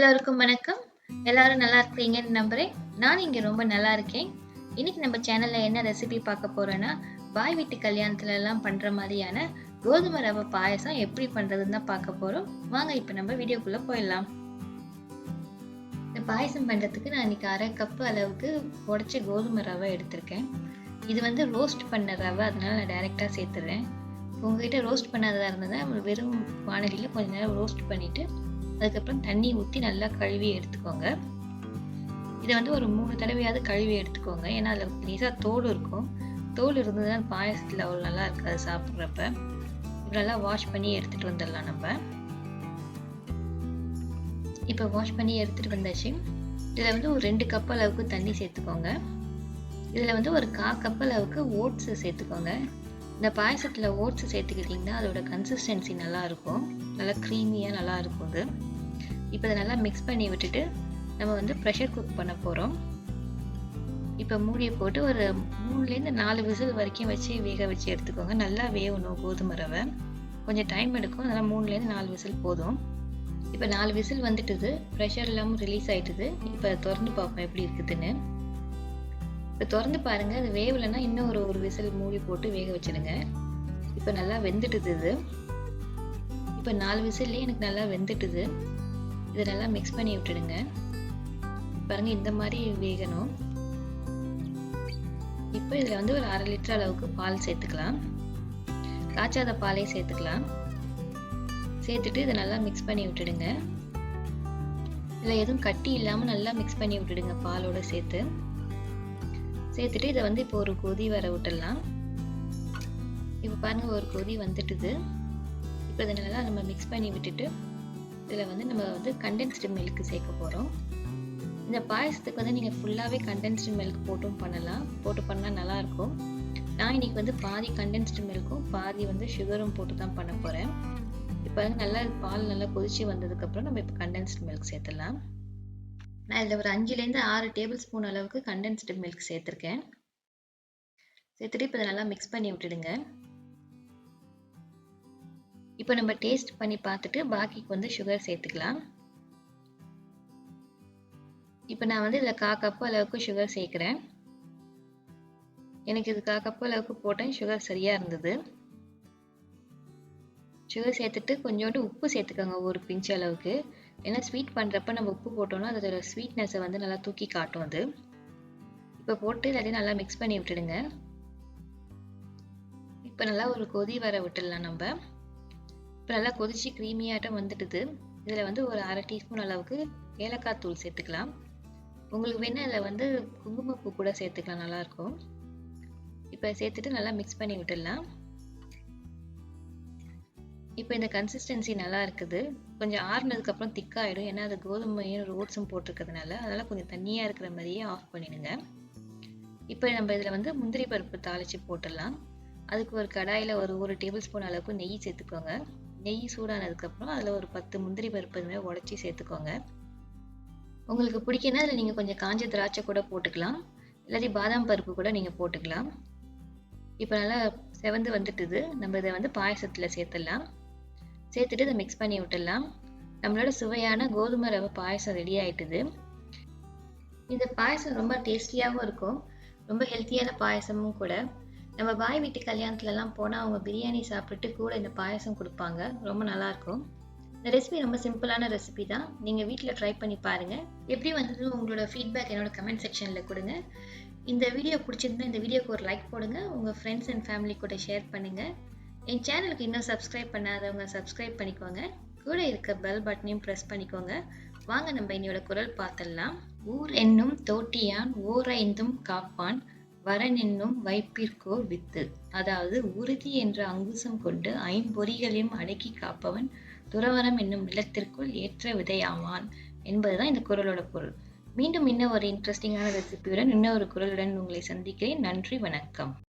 எல்லோருக்கும் வணக்கம். எல்லாரும் நல்லா இருக்கீங்கன்னு நம்புறேன். நான் இங்க ரொம்ப நல்லா இருக்கேன். இன்னைக்கு நம்ம சேனல்ல என்ன ரெசிபி பார்க்க போறோம்னா, பாய் வீட்டு கல்யாணத்துல எல்லாம் பண்ற மாதிரியான கோதுமை ரவை பாயசம் எப்படி பண்றதுன்னு தான் பார்க்க போறோம். வாங்க இப்ப நம்ம வீடியோக்குள்ள போயிடலாம். இந்த பாயசம் பண்றதுக்கு நான் இன்னைக்கு 1/2 கப் அளவுக்கு உடைச்ச கோதுமை ரவை எடுத்திருக்கேன். இது வந்து ரோஸ்ட் பண்ண ரவை, அதனால நான் டைரக்டா சேர்த்துறேன். உங்ககிட்ட ரோஸ்ட் பண்ணாததா இருந்ததுன்னா வெறும் வானலியில கொஞ்ச நேரம் ரோஸ்ட் பண்ணிட்டு அதுக்கப்புறம் தண்ணி ஊற்றி நல்லா கழுவி எடுத்துக்கோங்க. இதை வந்து ஒரு 3 தடவையாவது கழுவி எடுத்துக்கோங்க. ஏன்னா அதில் லேசாக தோல் இருக்கும். தோல் இருந்ததுன்னா பாயசத்தில் அவ்வளோ நல்லா இருக்காது சாப்பிட்றப்ப. இப்போ நல்லா வாஷ் பண்ணி எடுத்துகிட்டு வந்துடலாம் நம்ம. இப்போ வாஷ் பண்ணி எடுத்துகிட்டு வந்தாச்சு. இதில் வந்து ஒரு 2 கப் அளவுக்கு தண்ணி சேர்த்துக்கோங்க. இதில் வந்து ஒரு 1/4 கப் அளவுக்கு ஓட்ஸ் சேர்த்துக்கோங்க. இந்த பாயசத்தில் ஓட்ஸ் சேர்த்துக்கிட்டிங்கன்னா அதோட கன்சிஸ்டன்சி நல்லா இருக்கும், நல்லா க்ரீமியாக நல்லா இருக்கும் அது. இப்போ இதை நல்லா மிக்ஸ் பண்ணி விட்டுட்டு நம்ம வந்து ப்ரெஷர் குக் பண்ண போகிறோம். இப்போ மூடியை போட்டு ஒரு 3லேருந்து 4 விசில் வரைக்கும் வச்சு வேக வச்சு எடுத்துக்கோங்க. நல்லா வேகணும் கோதுமை ரவை, கொஞ்சம் டைம் எடுக்கும். அதனால் 3லேருந்து 4 விசில் போதும். இப்போ 4 விசில் வந்துட்டுது, ப்ரெஷர் இல்லாமல் ரிலீஸ் ஆகிட்டுது. இப்போ திறந்து பார்ப்போம் எப்படி இருக்குதுன்னு. இப்போ திறந்து பாருங்க, அது வேவலைன்னா இன்னும் ஒரு விசில் மூடி போட்டு வேக வச்சிடுங்க. இப்போ நல்லா வெந்துட்டுது இது. இப்போ 4 விசில்லேயே எனக்கு நல்லா வெந்துட்டுது. இதை நல்லா மிக்ஸ் பண்ணி விட்டுடுங்க. பாருங்க, இந்த மாதிரி வேகணும். இப்போ இதில் வந்து ஒரு 1/2 லிட்டர் அளவுக்கு பால் சேர்த்துக்கலாம். காய்ச்சாத பாலே சேர்த்துக்கலாம். சேர்த்துட்டு இதை நல்லா மிக்ஸ் பண்ணி விட்டுடுங்க. இதில் எதுவும் கட்டி இல்லாமல் நல்லா மிக்ஸ் பண்ணி விட்டுடுங்க பாலோட சேர்த்துட்டு இதை வந்து இப்போ ஒரு கொதி வர விட்டுடலாம். இப்போ பாருங்க, ஒரு கொதி வந்துட்டுது. இப்போ இதை நல்லா நம்ம மிக்ஸ் பண்ணி விட்டுட்டு இதில் வந்து நம்ம வந்து கண்டென்ஸ்டு மில்க் சேர்க்க போகிறோம். இந்த பாயசத்துக்கு வந்து நீங்கள் ஃபுல்லாகவே கண்டென்ஸ்டு மில்க் போட்டு பண்ணால் நல்லாயிருக்கும். நான் இன்னைக்கு வந்து பாதி கண்டென்ஸ்டு மில்க்கும் பாதி வந்து சுகரும் போட்டு தான் பண்ண போகிறேன். இப்போ வந்து நல்லா பால் நல்லா கொதிச்சு வந்ததுக்கப்புறம் நம்ம இப்போ கண்டென்ஸ்டு மில்க் சேர்த்துடலாம். நான் இதில் ஒரு 5லேருந்து 6 டேபிள் ஸ்பூன் அளவுக்கு கண்டென்ஸ்டு மில்க் சேர்த்துருக்கேன். சேர்த்துட்டு இப்போ இதை நல்லா மிக்ஸ் பண்ணி விட்டுடுங்க. இப்போ நம்ம டேஸ்ட் பண்ணி பார்த்துட்டு பாக்கிக்கு வந்து சுகர் சேர்த்துக்கலாம். இப்போ நான் வந்து இதில் 1/4 கப் அளவுக்கு சுகர் சேர்க்குறேன். எனக்கு இது 1/4 கப் அளவுக்கு போட்டேன், சுகர் சரியாக இருந்தது. சுகர் சேர்த்துட்டு கொஞ்சோண்டு உப்பு சேர்த்துக்கோங்க, ஒரு பிஞ்ச் அளவுக்கு. ஏன்னா ஸ்வீட் பண்ணுறப்ப நம்ம உப்பு போட்டோம்னா அதோட ஸ்வீட்னஸை வந்து நல்லா தூக்கி காட்டும் அது. இப்போ போட்டு எல்லாத்தையும் நல்லா மிக்ஸ் பண்ணி விட்டுடுங்க. இப்போ நல்லா ஒரு கொதி வர விட்டுடலாம் நம்ம. இப்போ நல்லா கொதிச்சு க்ரீமியாட்டம் வந்துட்டுது. இதில் வந்து ஒரு 1/2 டீஸ்பூன் அளவுக்கு ஏலக்காய் தூள் சேர்த்துக்கலாம். உங்களுக்கு வேணால் இதில் வந்து குங்குமப்பூ கூட சேர்த்துக்கலாம், நல்லாயிருக்கும். இப்போ சேர்த்துட்டு நல்லா மிக்ஸ் பண்ணி விட்டுடலாம். இப்போ இந்த கன்சிஸ்டன்சி நல்லா இருக்குது. கொஞ்சம் ஆறுனதுக்கப்புறம் திக்காயிடும், ஏன்னா அது கோதுமையும் ஓட்ஸும் போட்டிருக்கிறதுனால. அதனால் கொஞ்சம் தண்ணியாக இருக்கிற மாதிரியே ஆஃப் பண்ணிடுங்க. இப்போ நம்ம இதில் வந்து முந்திரி பருப்பு தாளித்து போட்டுடலாம். அதுக்கு ஒரு கடாயில் ஒரு டேபிள் ஸ்பூன் அளவுக்கு நெய் சேர்த்துக்கோங்க. நெய் சூடானதுக்கப்புறம் அதில் ஒரு 10 முந்திரி பருப்பு இதுமாதிரி உடச்சி சேர்த்துக்கோங்க. உங்களுக்கு பிடிக்குன்னா அதில் நீங்கள் கொஞ்சம் காஞ்ச திராட்சை கூட போட்டுக்கலாம், இல்லாட்டி பாதாம் பருப்பு கூட நீங்கள் போட்டுக்கலாம். இப்போ நல்லா செவந்து வந்துட்டுது. நம்ம இதை வந்து பாயசத்தில் சேர்த்துடலாம். சேர்த்துட்டு இதை மிக்ஸ் பண்ணி விட்டுடலாம். நம்மளோட சுவையான கோதுமை ரவை பாயசம் ரெடி ஆயிட்டுது. இந்த பாயசம் ரொம்ப டேஸ்டியாகவும் இருக்கும், ரொம்ப ஹெல்த்தியான பாயசமும் கூட. நம்ம பாய் வீட்டு கல்யாணத்துலலாம் போனால் அவங்க பிரியாணி சாப்பிட்டுட்டு கூட இந்த பாயசம் கொடுப்பாங்க, ரொம்ப நல்லாயிருக்கும். இந்த ரெசிபி ரொம்ப சிம்பிளான ரெசிபி தான். நீங்கள் வீட்டில் ட்ரை பண்ணி பாருங்கள். எப்படி வந்தது உங்களோட ஃபீட்பேக் என்னோட கமெண்ட் செக்ஷனில் கொடுங்க. இந்த வீடியோ பிடிச்சிருந்தா இந்த வீடியோக்கு ஒரு லைக் போடுங்க. உங்கள் ஃப்ரெண்ட்ஸ் அண்ட் ஃபேமிலி கூட ஷேர் பண்ணுங்கள். என் சேனலுக்கு இன்னும் சப்ஸ்கிரைப் பண்ணாதவங்க சப்ஸ்கிரைப் பண்ணிக்கோங்க. கூட இருக்க பெல் பட்டனையும் ப்ரெஸ் பண்ணிக்கோங்க. வாங்க நம்ம என்னோட குரல் பார்த்துடலாம். ஊர் என்னும் தோட்டியான் ஓரைந்தும் காப்பான், வரன் என்னும் வைப்பிற்கோர் வித்து. அதாவது உறுதி என்ற அங்குசம் கொண்டு 5 பொறிகளையும் அடக்கி காப்பவன் துறவரம் என்னும் நிலத்திற்குள் ஏற்ற விதையாவான் என்பதுதான் இந்த குரலோட பொருள். மீண்டும் இன்னும் ஒரு இன்ட்ரெஸ்டிங்கான ரெசிபியுடன் இன்னொரு குரலுடன் உங்களை சந்திக்கிறேன். நன்றி, வணக்கம்.